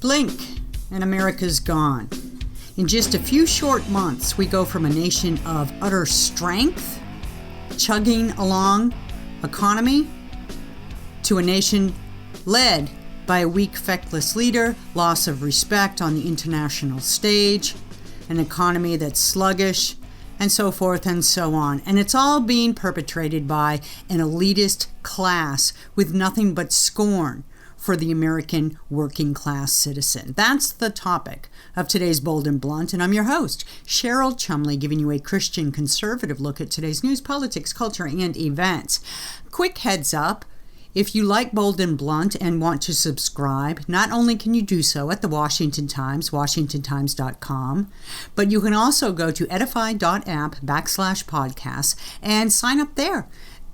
Blink, and America's gone. In just a few short months, we go from a nation of utter strength, chugging along economy, to a nation led by a weak, feckless leader, loss of respect on the international stage, an economy that's sluggish, and so forth and so on. And it's all being perpetrated by an elitist class with nothing but scorn for the American working class citizen. That's the topic of today's Bold and Blunt, and I'm your host, Cheryl Chumley, giving you a Christian conservative look at today's news, politics, culture, and events. Quick heads up, if you like Bold and Blunt and want to subscribe, not only can you do so at the Washington Times, washingtontimes.com, but you can also go to edify.app/podcasts and sign up there.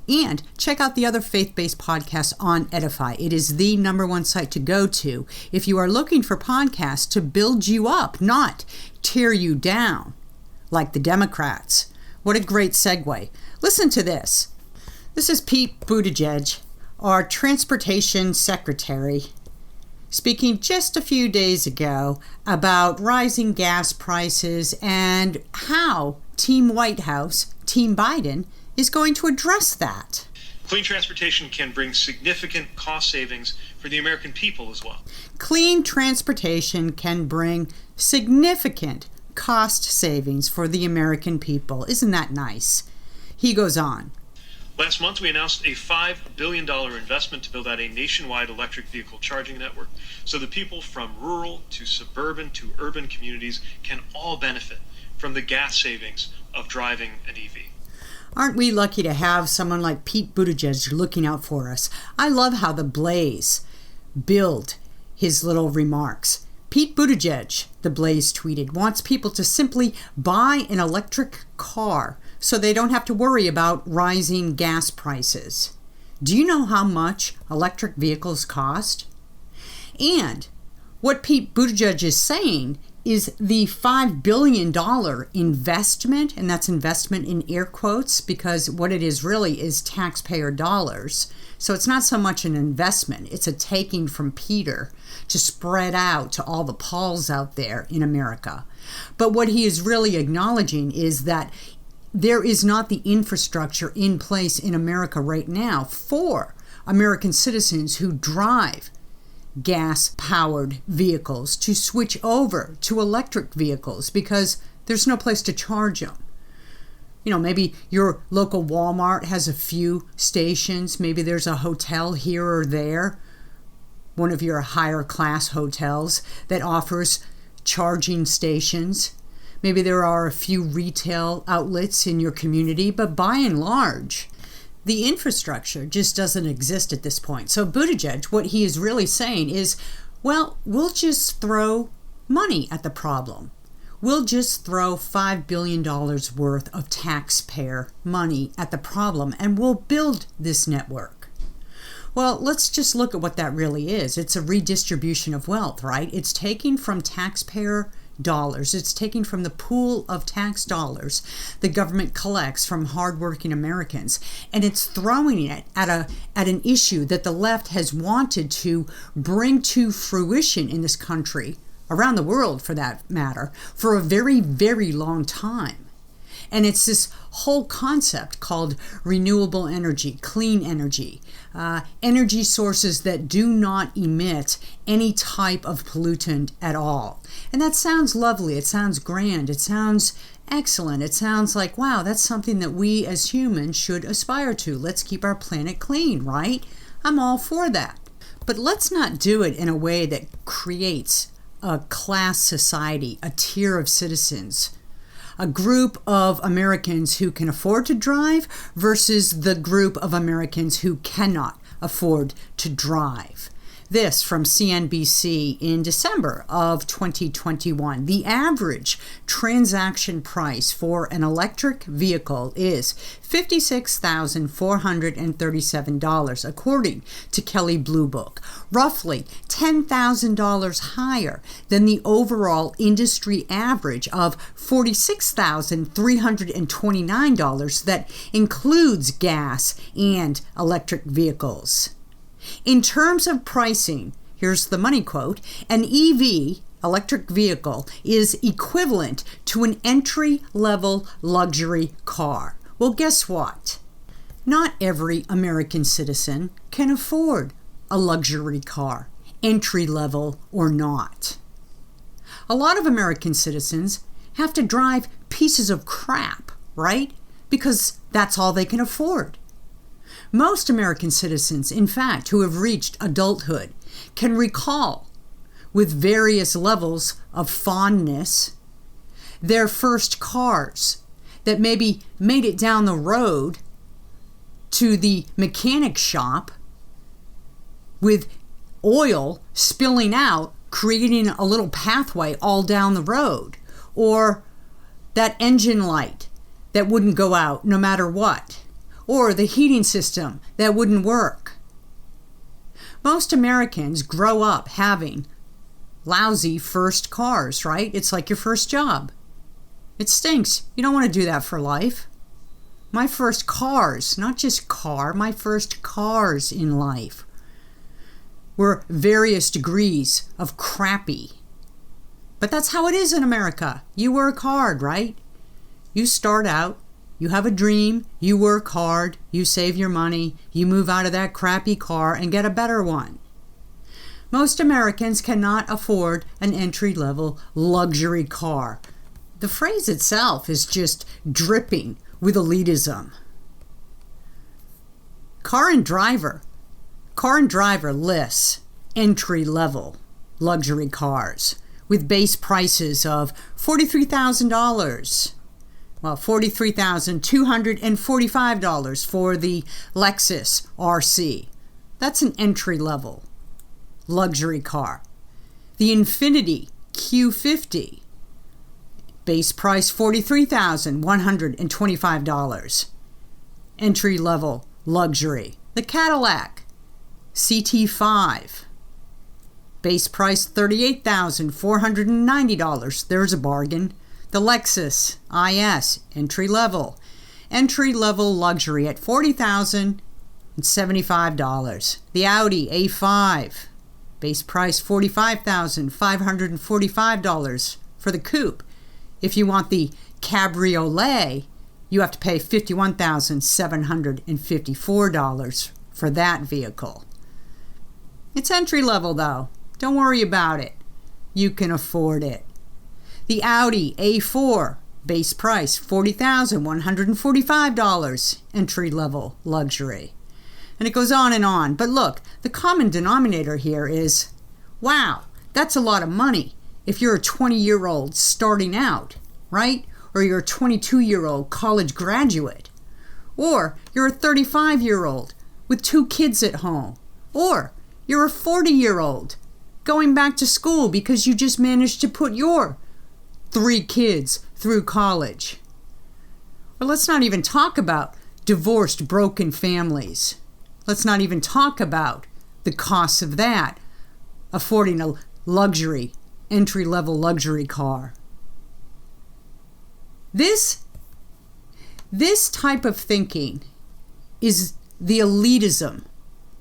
And check out the other faith-based podcasts on Edify. It is the number one site to go to if you are looking for podcasts to build you up, not tear you down like the Democrats. What a great segue. Listen to this. This is Pete Buttigieg, our transportation secretary, speaking just a few days ago about rising gas prices and how Team White House, Team Biden, is going to address that. Clean transportation can bring significant cost savings for the American people as well. Clean transportation can bring significant cost savings for the American people. Isn't that nice? He goes on. Last month, we announced a $5 billion investment to build out a nationwide electric vehicle charging network so that people from rural to suburban to urban communities can all benefit from the gas savings of driving an EV. Aren't we lucky to have someone like Pete Buttigieg looking out for us? I love how the Blaze billed his little remarks. Pete Buttigieg, the Blaze tweeted, wants people to simply buy an electric car so they don't have to worry about rising gas prices. Do you know how much electric vehicles cost? And what Pete Buttigieg is saying is the $5 billion investment, and that's investment in air quotes because what it is really is taxpayer dollars. So it's not so much an investment, it's a taking from Peter to spread out to all the Pauls out there in America. But what he is really acknowledging is that there is not the infrastructure in place in America right now for American citizens who drive gas-powered vehicles to switch over to electric vehicles because there's no place to charge them. You know, maybe your local Walmart has a few stations. Maybe there's a hotel here or there, one of your higher class hotels that offers charging stations. Maybe there are a few retail outlets in your community, but by and large, the infrastructure just doesn't exist at this point. So Buttigieg, what he is really saying is, well, we'll just throw money at the problem. We'll just throw $5 billion worth of taxpayer money at the problem, and we'll build this network. Well, let's just look at what that really is. It's a redistribution of wealth, right? It's taking from taxpayer dollars. It's taking from the pool of tax dollars the government collects from hardworking Americans, and it's throwing it at an issue that the left has wanted to bring to fruition in this country, around the world for that matter, for a very, very long time. And it's this whole concept called renewable energy, clean energy, energy sources that do not emit any type of pollutant at all. And that sounds lovely. It sounds grand. It sounds excellent. It sounds like, wow, that's something that we as humans should aspire to. Let's keep our planet clean, right? I'm all for that. But let's not do it in a way that creates a class society, a tier of citizens, a group of Americans who can afford to drive versus the group of Americans who cannot afford to drive. This from CNBC in December of 2021. The average transaction price for an electric vehicle is $56,437, according to Kelley Blue Book, roughly $10,000 higher than the overall industry average of $46,329 that includes gas and electric vehicles. In terms of pricing, here's the money quote, an EV, electric vehicle, is equivalent to an entry-level luxury car. Well, guess what? Not every American citizen can afford a luxury car, entry-level or not. A lot of American citizens have to drive pieces of crap, right? Because that's all they can afford. Most American citizens, in fact, who have reached adulthood, can recall, with various levels of fondness, their first cars that maybe made it down the road to the mechanic shop with oil spilling out, creating a little pathway all down the road, or that engine light that wouldn't go out no matter what, or the heating system that wouldn't work. Most Americans grow up having lousy first cars, right? It's like your first job. It stinks. You don't want to do that for life. My first cars, not just car, my first cars in life were various degrees of crappy. But that's how it is in America. You work hard, right? You start out, you have a dream, you work hard, you save your money, you move out of that crappy car and get a better one. Most Americans cannot afford an entry-level luxury car. The phrase itself is just dripping with elitism. Car and Driver lists entry-level luxury cars with base prices of $43,000. Well, $43,245 for the Lexus RC. That's an entry-level luxury car. The Infiniti Q50, base price $43,125. Entry-level luxury. The Cadillac CT5, base price $38,490. There's a bargain. The Lexus IS, entry-level luxury at $40,075. The Audi A5, base price $45,545 for the coupe. If you want the cabriolet, you have to pay $51,754 for that vehicle. It's entry-level, though. Don't worry about it. You can afford it. The Audi A4, base price $40,145, entry-level luxury. And it goes on and on. But look, the common denominator here is, wow, that's a lot of money if you're a 20-year-old starting out, right? Or you're a 22-year-old college graduate. Or you're a 35-year-old with 2 kids at home. Or you're a 40-year-old going back to school because you just managed to put your 3 kids through college. Or let's not even talk about divorced, broken families. Let's not even talk about the costs of that, affording a luxury, entry-level luxury car. This type of thinking is the elitism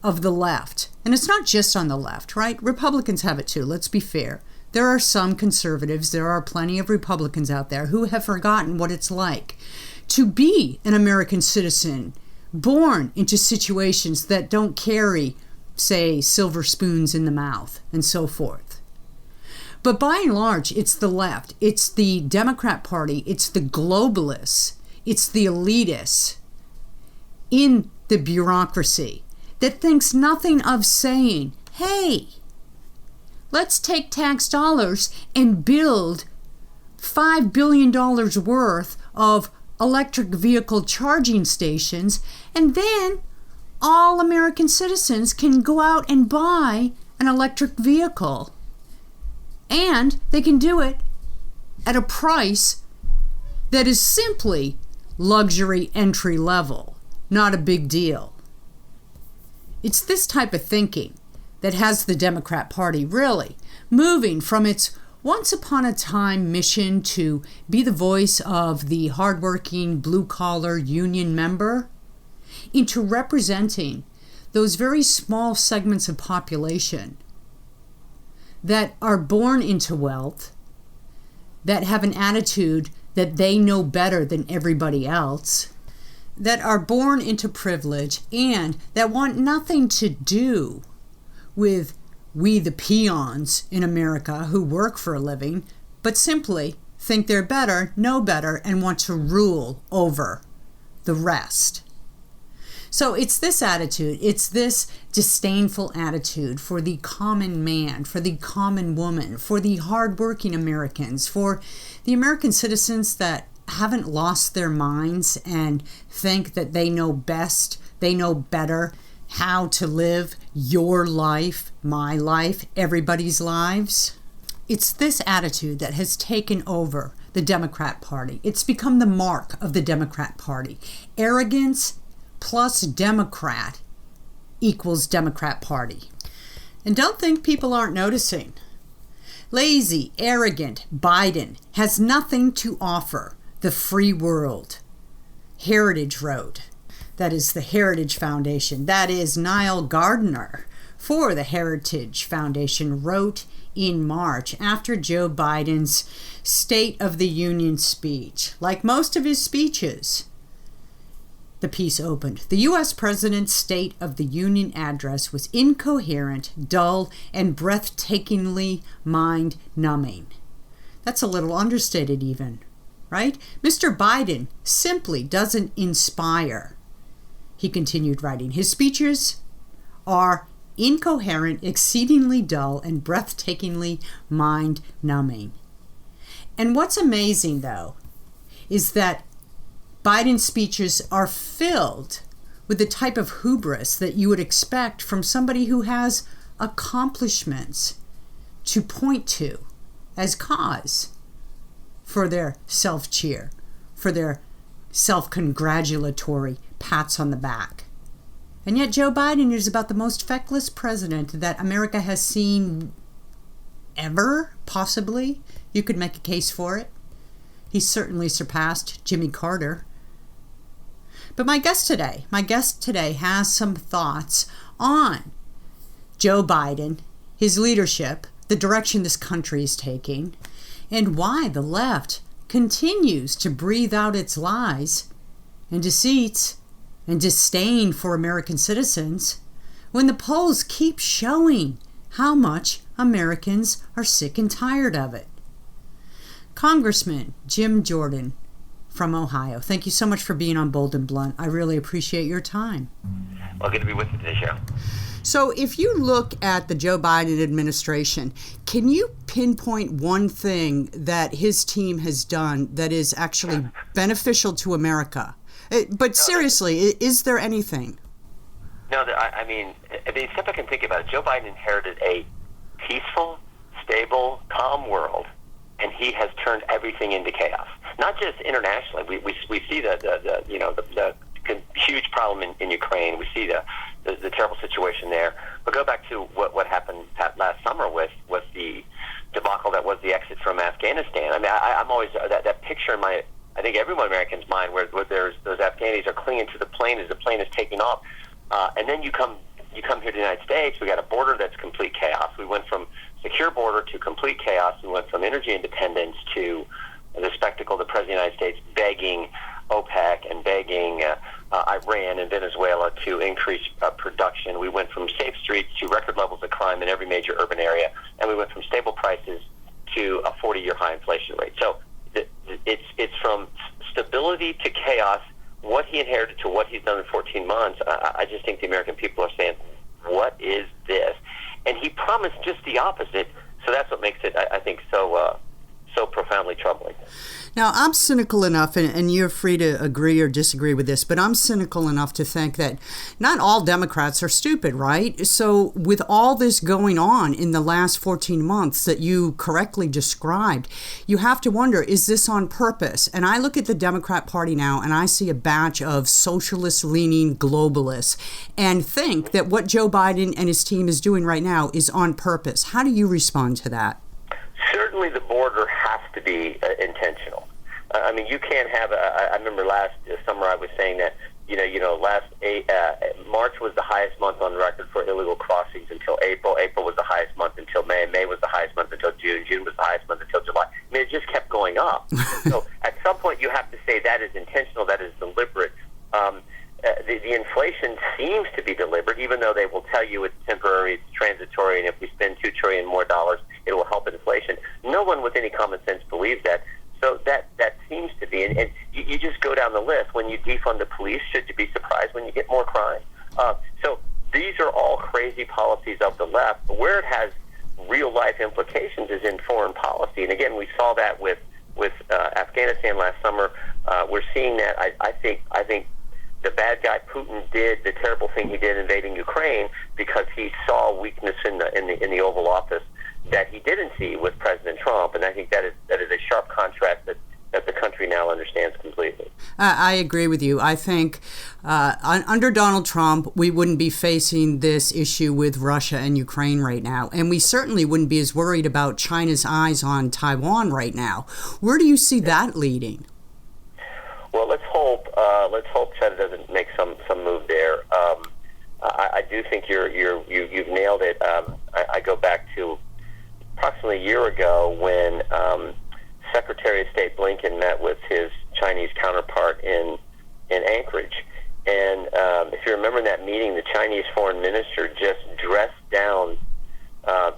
of the left. And it's not just on the left, right? Republicans have it too, let's be fair. There are some conservatives, there are plenty of Republicans out there who have forgotten what it's like to be an American citizen, born into situations that don't carry, say, silver spoons in the mouth and so forth. But by and large, it's the left, it's the Democrat Party, it's the globalists, it's the elitists in the bureaucracy that thinks nothing of saying, hey, let's take tax dollars and build $5 billion worth of electric vehicle charging stations, and then all American citizens can go out and buy an electric vehicle. And they can do it at a price that is simply luxury entry level, not a big deal. It's this type of thinking that has the Democrat Party really moving from its once upon a time mission to be the voice of the hardworking blue-collar union member into representing those very small segments of population that are born into wealth, that have an attitude that they know better than everybody else, that are born into privilege, and that want nothing to do with we the peons in America who work for a living, but simply think they're better, know better, and want to rule over the rest. So it's this attitude, it's this disdainful attitude for the common man, for the common woman, for the hardworking Americans, for the American citizens that haven't lost their minds and think that they know best, they know better how to live your life, my life, everybody's lives. It's this attitude that has taken over the Democrat Party. It's become the mark of the Democrat Party. Arrogance plus Democrat equals Democrat Party. And don't think people aren't noticing. Lazy, arrogant Biden has nothing to offer the free world. Heritage wrote. That is the Heritage Foundation. That is Niall Gardner for the Heritage Foundation wrote in March after Joe Biden's State of the Union speech. Like most of his speeches, the piece opened. The U.S. President's State of the Union address was incoherent, dull, and breathtakingly mind-numbing. That's a little understated even, right? Mr. Biden simply doesn't inspire. He continued writing. His speeches are incoherent, exceedingly dull, and breathtakingly mind-numbing. And what's amazing, though, is that Biden's speeches are filled with the type of hubris that you would expect from somebody who has accomplishments to point to as cause for their self-cheer, for their self-congratulatory pats on the back. And yet Joe Biden is about the most feckless president that America has seen ever, possibly. You could make a case for it. He certainly surpassed Jimmy Carter. But my guest today has some thoughts on Joe Biden, his leadership, the direction this country is taking, and why the left continues to breathe out its lies and deceits and disdain for American citizens when the polls keep showing how much Americans are sick and tired of it. Congressman Jim Jordan from Ohio, thank you so much for being on Bold and Blunt. I really appreciate your time. Well, good to be with you today, Cheryl. So if you look at the Joe Biden administration, can you pinpoint one thing that his team has done that is actually beneficial to America? But seriously, is there anything? No, I mean, the except I can think about it, Joe Biden inherited a peaceful, stable, calm world, and he has turned everything into chaos. Not just internationally. We see the huge problem in Ukraine. We see the terrible situation there. But go back to what happened last summer with the debacle that was the exit from Afghanistan. I mean, I'm always that picture in my, I think everyone American's mind where there's those Afghanis are clinging to the plane as the plane is taking off, and then you come here to the United States. We got a border that's complete chaos. We went from secure border to complete chaos. We went from energy independence to the spectacle of the President of the United States begging OPEC and begging Iran and Venezuela to increase production. We went from safe streets to record levels of crime in every major urban area, and we went from stable prices to a 40-year high inflation rate. So it's from stability to chaos. What he inherited to what he's done in 14 months, I just think the American people are saying, what is this? And he promised just the opposite, so that's what makes it, I think, so profoundly troubling. Now, I'm cynical enough, and you're free to agree or disagree with this, but I'm cynical enough to think that not all Democrats are stupid, right? So with all this going on in the last 14 months that you correctly described, you have to wonder, is this on purpose? And I look at the Democrat Party now, and I see a batch of socialist-leaning globalists, and think that what Joe Biden and his team is doing right now is on purpose. How do you respond to that? Certainly the border has to be intentional. I mean, you can't have I remember last summer I was saying that March was the highest month on record for illegal crossings until April. April was the highest month until May. May was the highest month until June. June was the highest month until July. I mean, it just kept going up. So at some point, you have to say that is intentional, that is deliberate. The inflation seems to be deliberate, even though they will tell you it's temporary, it's transitory, and if we spend $2 trillion more, it will help inflation. No one with any common sense believes that. So that seems to be, and you just go down the list. When you defund the police, should you be surprised when you get more crime? So these are all crazy policies of the left. But where it has real-life implications is in foreign policy. And again, we saw that with Afghanistan last summer. We're seeing that. I think the bad guy Putin did the terrible thing he did invading Ukraine because he saw weakness in the Oval Office that he didn't see with President Trump, and I think that is a sharp contrast that the country now understands completely. I agree with you. I think under Donald Trump, we wouldn't be facing this issue with Russia and Ukraine right now, and we certainly wouldn't be as worried about China's eyes on Taiwan right now. Where do you see that leading? Well, let's hope China doesn't make some move there. I do think you've nailed it. I go back to approximately a year ago when Secretary of State Blinken met with his Chinese counterpart in Anchorage. And if you remember that meeting, the Chinese foreign minister just dressed down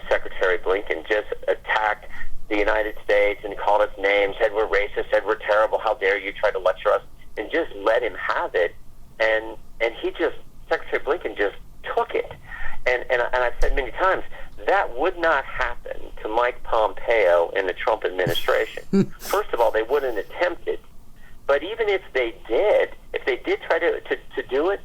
Secretary Blinken, just attacked the United States and called us names, said we're racist, said we're terrible, how dare you try to lecture us, and just let him have it. And Secretary Blinken just took it. And I've said many times, that would not happen to Mike Pompeo in the Trump administration. First of all, they wouldn't attempt it. But even if they did try to do it,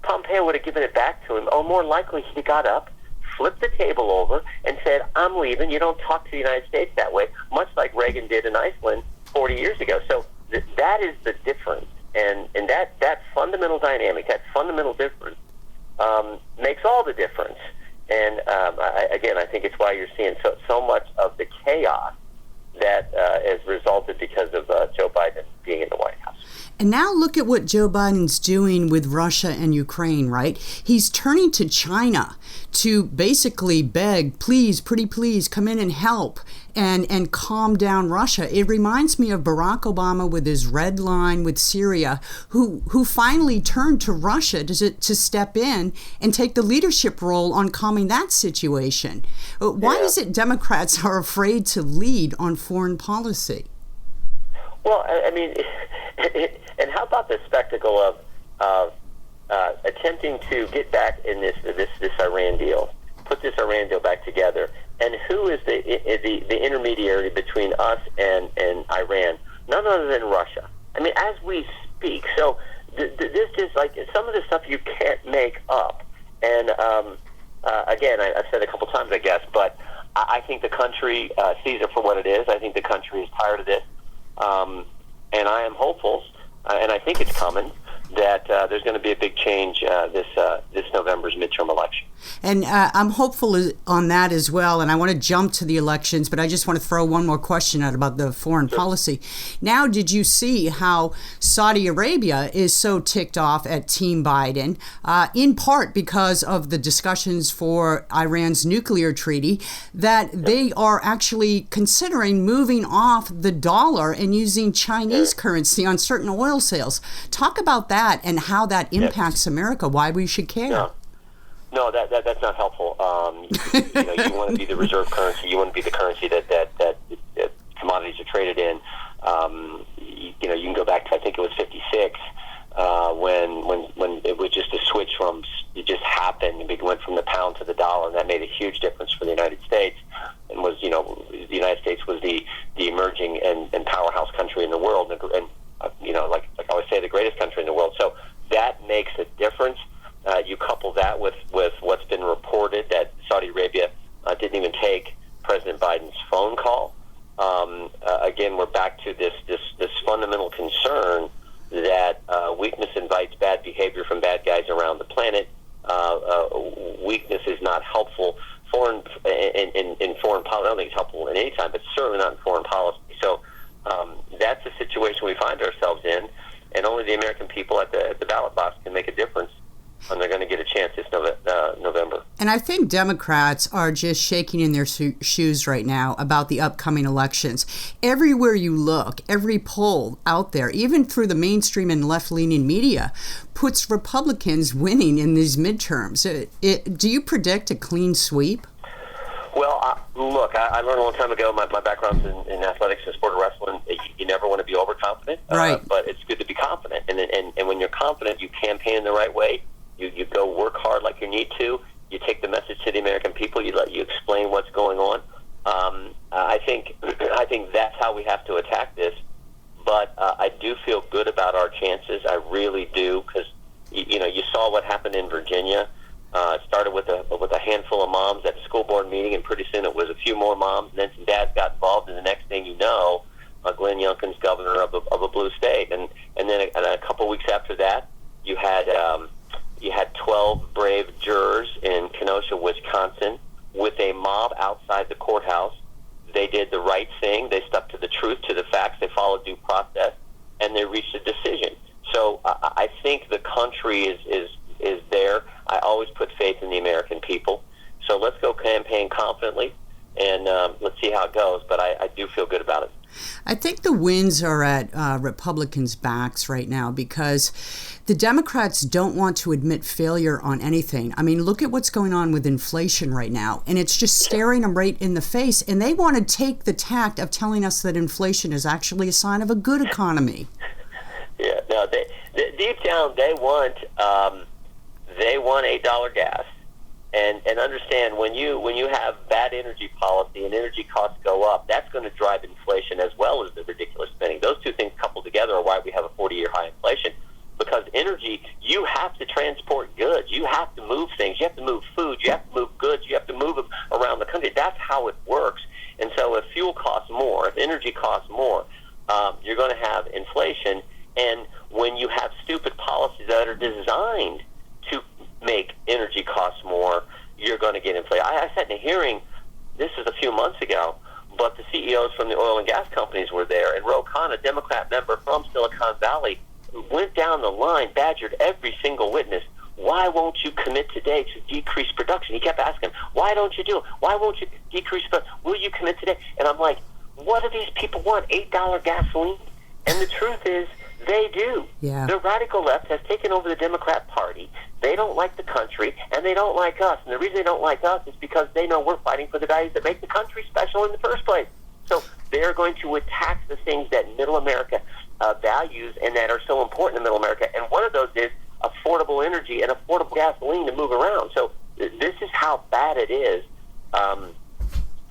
Pompeo would have given it back to him. Or more likely, he got up, flipped the table over, and said, I'm leaving. You don't talk to the United States that way, much like Reagan did in Iceland 40 years ago. So that is the difference. And that fundamental dynamic, that fundamental difference, makes all the difference. And I think it's why you're seeing so much of the chaos that has resulted because of Joe Biden being in the White House. And now look at what Joe Biden's doing with Russia and Ukraine, right? He's turning to China to basically beg, please, pretty please, come in and help and calm down Russia. It reminds me of Barack Obama with his red line with Syria, who finally turned to Russia to step in and take the leadership role on calming that situation. Why is it Democrats are afraid to lead on foreign policy? Well, I mean, and how about the spectacle of attempting to get back in this Iran deal, put this Iran deal back together, and who is the intermediary between us and Iran? None other than Russia. I mean, as we speak. So this is like some of the stuff you can't make up. And again, I've said a couple times, I guess, but I think the country sees it for what it is. I think the country is tired of this. And I am hopeful, and I think it's coming, that there's going to be a big change this November's midterm election. And I'm hopeful on that as well. And I want to jump to the elections, but I just want to throw one more question out about the foreign policy. Now, did you see how Saudi Arabia is so ticked off at Team Biden, in part because of the discussions for Iran's nuclear treaty, that they are actually considering moving off the dollar and using Chinese currency on certain oil sales? Talk about that and how that impacts America, why we should care. No, that's not helpful. You want to be the reserve currency. You want to be the currency that commodities are traded in. You can go back to, I think it was 56, when it was just a switch from, it just happened. It went from the pound to the dollar, and that made a huge difference for the United States. And was, the United States was the emerging and powerhouse country in the world, and like I always say, the greatest country in the world. So that makes a difference. You couple that with what's been reported that Saudi Arabia didn't even take President Biden's phone call. Again, we're back to this fundamental concern that weakness invites bad behavior from bad guys around the planet. Weakness is not helpful. In foreign policy, I don't think it's helpful in any time, but certainly not in foreign policy. So that's the situation we find ourselves in. and only the American people at the ballot box can make a difference. And they're going to get a chance this November. And I think Democrats are just shaking in their shoes right now about the upcoming elections. Everywhere you look, every poll out there, even through the mainstream and left-leaning media, puts Republicans winning in these midterms. Do you predict a clean sweep? Well, look, I learned a long time ago, my background's in athletics and sport of wrestling. You never want to be overconfident, right? But it's good to be confident. And when you're confident, you campaign the right way. You go work hard like you need to. You take the message to the American people. You explain what's going on. I think that's how we have to attack this. But I do feel good about our chances. I really do, because you saw what happened in Virginia. It started with a handful of moms at a school board meeting, and pretty soon it was a few more moms, and then some dads got involved, and the next thing you know, Glenn Youngkin's governor of a blue state, and then a couple weeks after that, you had 12 brave jurors in Kenosha, Wisconsin, with a mob outside the courthouse. They did the right thing. They stuck to the truth, to the facts. They followed due process, and they reached a decision. So I think the country is there. I always put faith in the American people. So let's go campaign confidently, and let's see how it goes. But I do feel good about it. I think the winds are at Republicans' backs right now because the Democrats don't want to admit failure on anything. I mean, look at what's going on with inflation right now, and it's just staring them right in the face. And they want to take the tact of telling us that inflation is actually a sign of a good economy. Yeah, no, deep down they want $8 gas. And understand, when you have bad energy policy and energy costs go up, that's going to drive inflation as well as the ridiculous spending. Those two things coupled together are why we have a 40-year high inflation. Because energy, you have to transport goods. You have to move things. You have to move food. You have to move goods. You have to move them around the country. That's how it works. And so if fuel costs more, if energy costs more, you're going to have inflation. And when you have stupid policies that are designed to make energy costs more, you're going to get inflation. I sat in a hearing, this is a few months ago, but the CEOs from the oil and gas companies were there, and Ro Khanna, a Democrat member from Silicon Valley, went down the line, badgered every single witness. Why won't you commit today to decrease production? He kept asking, why don't you do it? Why won't you decrease production? Will you commit today? And I'm like, what do these people want? $8 gasoline? And the truth is, they do. Yeah. The radical left has taken over the Democrat Party. They don't like the country, and they don't like us. And the reason they don't like us is because they know we're fighting for the values that make the country special in the first place. So they're going to attack the things that middle America values and that are so important in middle America. And one of those is affordable energy and affordable gasoline to move around. So this is how bad it is.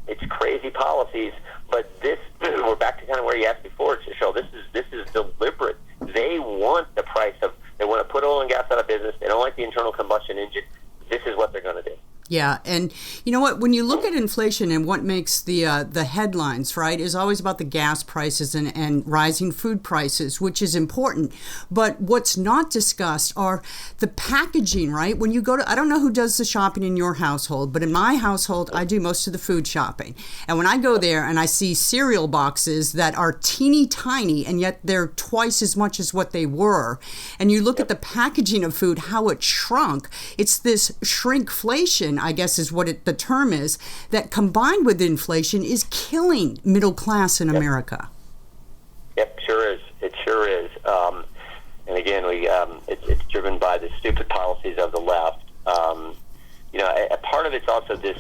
It's crazy policies, but this, we're back to kind of where you asked before, Show. This is deliberate. They want they want to put oil and gas out of business. They don't like the internal combustion engine. This is what they're going to do. Yeah, and you know what? When you look at inflation and what makes the headlines, right, is always about the gas prices and rising food prices, which is important. But what's not discussed are the packaging, right? When you go to, I don't know who does the shopping in your household, but in my household, I do most of the food shopping. And when I go there and I see cereal boxes that are teeny tiny, and yet they're twice as much as what they were, and you look at the packaging of food, how it shrunk, it's this shrinkflation, I guess is what the term is, that combined with inflation is killing middle class in America. Yep, sure is. It sure is. And again, it's driven by the stupid policies of the left. A part of it's also the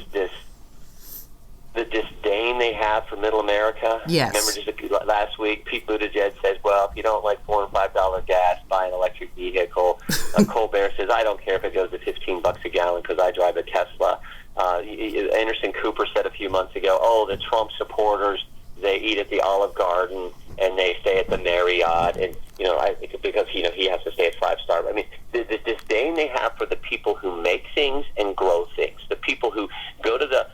disdain they have for middle America. Yes. Remember just last week, Pete Buttigieg says, well, if you don't like $4 and $5 gas, buy an electric vehicle. Colbert says, I don't care if it goes to $15 a gallon because I drive a Tesla. Anderson Cooper said a few months ago, the Trump supporters, they eat at the Olive Garden and they stay at the Marriott, and because he has to stay at 5-star. I mean, the disdain they have for the people who make things and grow things, the people who go to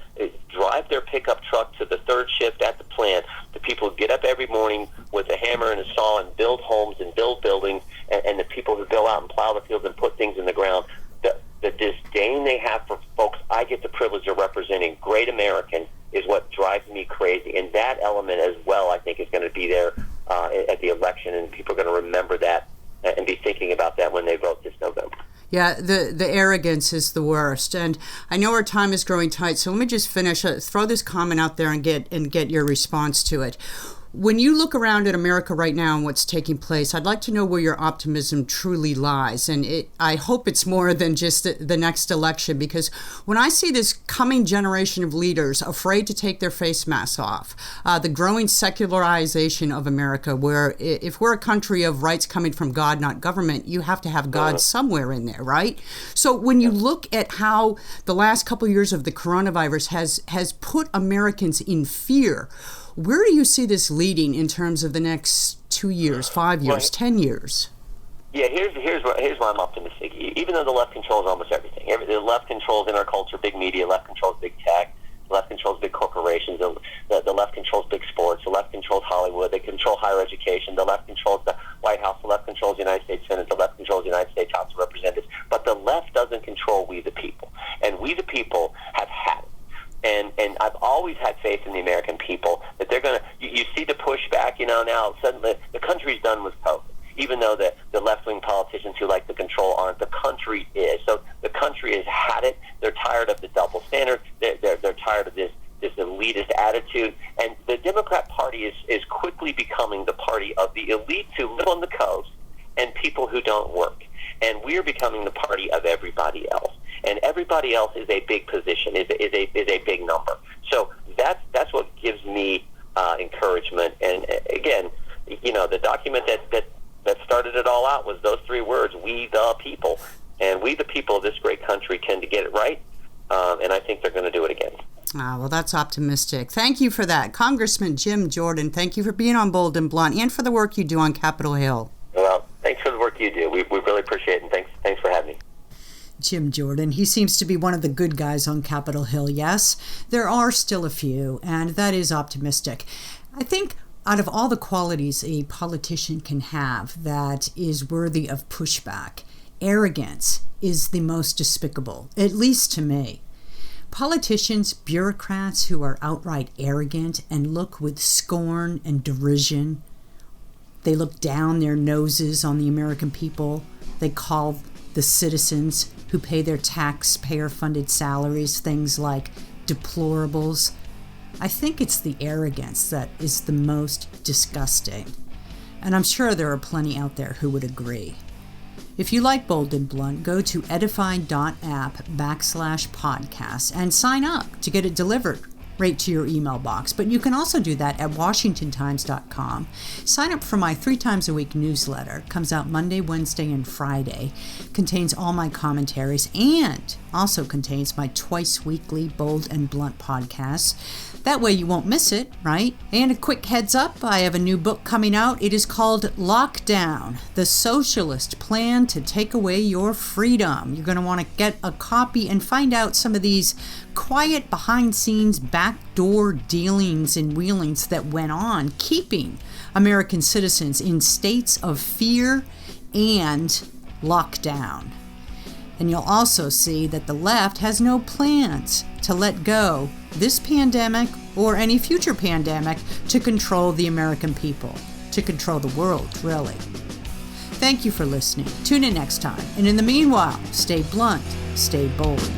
drive their pickup truck to the third shift at the plant, the people who get up every morning with a hammer and a saw and build homes and build buildings, and the people who go out and plow the fields and put things in the ground. The disdain they have for folks I get the privilege of representing, great American, is what drives me crazy. And that element as well, I think, is going to be there at the election, and people are going to remember that Yeah, the arrogance is the worst. And I know our time is growing tight, so let me just finish. Throw this comment out there and get your response to it. When you look around at America right now and what's taking place, I'd like to know where your optimism truly lies. And I hope it's more than just the next election, because when I see this coming generation of leaders afraid to take their face masks off, the growing secularization of America, where if we're a country of rights coming from God, not government, you have to have God somewhere in there, right? So when you look at how the last couple of years of the coronavirus has put Americans in fear, where do you see this leading in terms of the next 2 years, 5 years, 10 years? Yeah, here's why I'm optimistic. Even though the left controls almost everything. The left controls in our culture big media, left controls big tech, the left controls big corporations, the left controls big sports, the left controls Hollywood, they control higher education, the left controls the White House, the left controls the United States Senate, the left controls the United States House of Representatives. But the left doesn't control we the people. And we the people have had it. And I've always had faith in the American people that they're going to, you see the pushback, now suddenly the country's done with COVID, even though the left-wing politicians who like the control aren't. The country is. So the country has had it. They're tired of the double standard. They're tired of this elitist attitude. And the Democrat Party is quickly becoming the party of the elites who live on the coast and people who don't work. And we're becoming the party of everybody else. And everybody else is a big position, is a big number. So that's what gives me encouragement. And again, the document that started it all out was those three words: we the people. And we the people of this great country tend to get it right. And I think they're going to do it again. Well, that's optimistic. Thank you for that. Congressman Jim Jordan, thank you for being on Bold and Blunt and for the work you do on Capitol Hill. Well, thanks for the work you do. We really appreciate it, and thanks for having me. Jim Jordan. He seems to be one of the good guys on Capitol Hill, yes. There are still a few, and that is optimistic. I think out of all the qualities a politician can have that is worthy of pushback, arrogance is the most despicable, at least to me. Politicians, bureaucrats who are outright arrogant and look with scorn and derision. They look down their noses on the American people. They call the citizens who pay their taxpayer-funded salaries things like deplorables. I think it's the arrogance that is the most disgusting. And I'm sure there are plenty out there who would agree. If you like Bold and Blunt, go to edify.app/podcast and sign up to get it delivered right to your email box. But you can also do that at washingtontimes.com. Sign up for my 3 times a week newsletter. It comes out Monday, Wednesday, and Friday. Contains all my commentaries and also contains my twice weekly Bold and Blunt podcasts. That way you won't miss it, right? And a quick heads up, I have a new book coming out. It is called Lockdown, The Socialist Plan to Take Away Your Freedom. You're going to want to get a copy and find out some of these quiet behind-scenes backdoor dealings and wheelings that went on, keeping American citizens in states of fear and lockdown. And you'll also see that the left has no plans to let go this pandemic or any future pandemic to control the American people, to control the world, really. Thank you for listening. Tune in next time. And in the meanwhile, stay blunt, stay bold.